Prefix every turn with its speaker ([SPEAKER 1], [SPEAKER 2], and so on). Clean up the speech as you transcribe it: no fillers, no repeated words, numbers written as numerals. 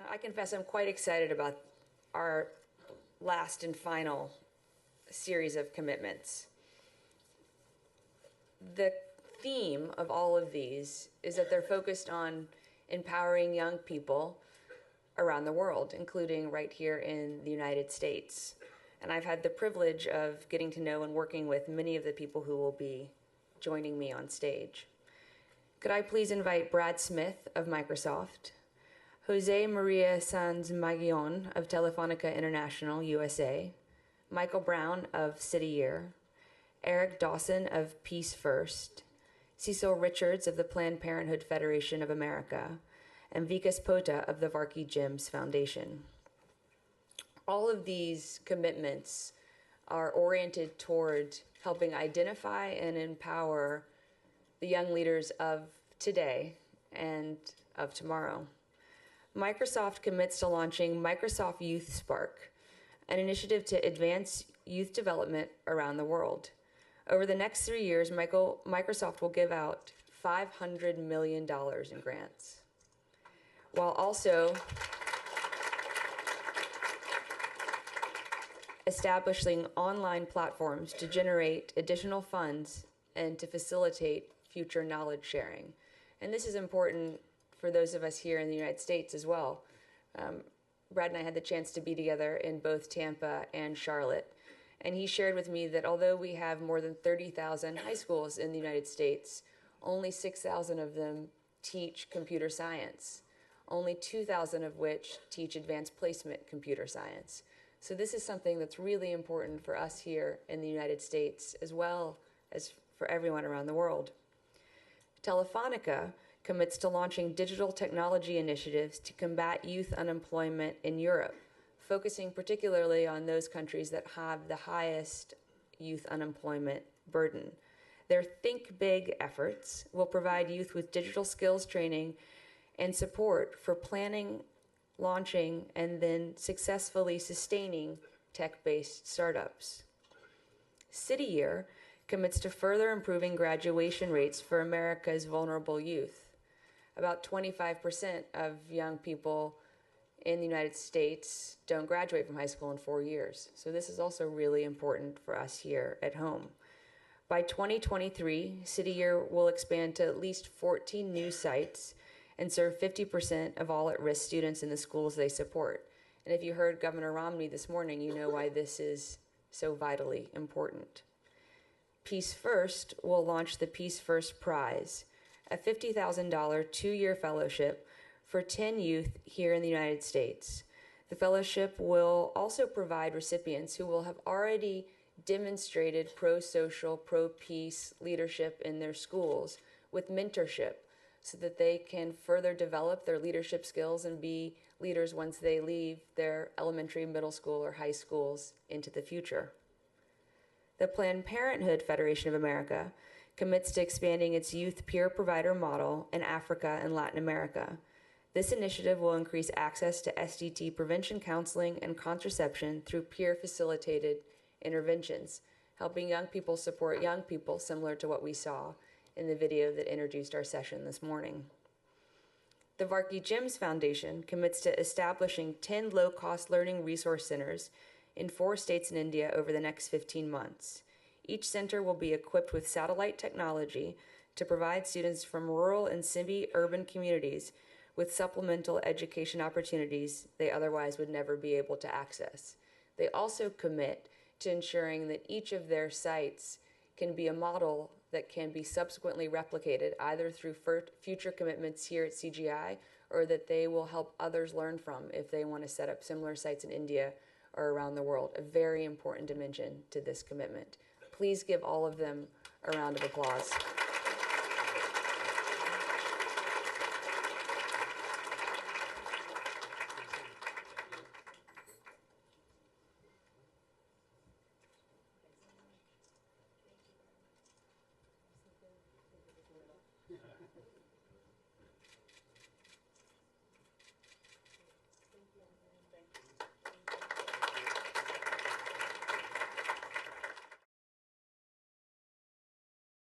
[SPEAKER 1] I confess I'm quite excited about our last and final series of commitments. The theme of all of these is that they're focused on empowering young people around the world, including right here in the United States. And I've had the privilege of getting to know and working with many of the people who will be joining me on stage. Could I please invite Brad Smith of Microsoft, Jose Maria Sanz Magion of Telefónica International, USA, Michael Brown of City Year, Eric Dawson of Peace First, Cecil Richards of the Planned Parenthood Federation of America, and Vikas Pota of the Varkey Gyms Foundation. All of these commitments are oriented toward helping identify and empower the young leaders of today and of tomorrow. Microsoft commits to launching Microsoft Youth Spark, an initiative to advance youth development around the world. Over the next 3 years, Microsoft will give out $500 million in grants, while also establishing online platforms to generate additional funds and to facilitate future knowledge sharing. And this is important for those of us here in the United States as well. Brad and I had the chance to be together in both Tampa and Charlotte. And he shared with me that although we have more than 30,000 high schools in the United States, only 6,000 of them teach computer science, only 2,000 of which teach advanced placement computer science. So this is something that's really important for us here in the United States, as well as for everyone around the world. Telefónica commits to launching digital technology initiatives to combat youth unemployment in Europe, focusing particularly on those countries that have the highest youth unemployment burden. Their Think Big efforts will provide youth with digital skills training and support for planning, launching, and then successfully sustaining tech-based startups. City Year commits to further improving graduation rates for America's vulnerable youth. About 25% of young people in the United States don't graduate from high school in 4 years. So this is also really important for us here at home. By 2023, City Year will expand to at least 14 new sites and serve 50% of all at-risk students in the schools they support. And if you heard Governor Romney this morning, you know why this is so vitally important. Peace First will launch the Peace First Prize, a $50,000 2-year fellowship for 10 youth here in the United States. The fellowship will also provide recipients who will have already demonstrated pro-social, pro-peace leadership in their schools with mentorship so that they can further develop their leadership skills and be leaders once they leave their elementary, middle school, or high schools into the future. The Planned Parenthood Federation of America commits to expanding its youth peer provider model in Africa and Latin America. This initiative will increase access to STD prevention counseling and contraception through peer-facilitated interventions, helping young people support young people, similar to what we saw in the video that introduced our session this morning. The Varkey Gyms Foundation commits to establishing 10 low-cost learning resource centers in 4 states in India over the next 15 months. Each center will be equipped with satellite technology to provide students from rural and semi-urban communities with supplemental education opportunities they otherwise would never be able to access. They also commit to ensuring that each of their sites can be a model that can be subsequently replicated either through future commitments here at CGI or that they will help others learn from if they want to set up similar sites in India or around the world. A very important dimension to this commitment. Please give all of them a round of applause.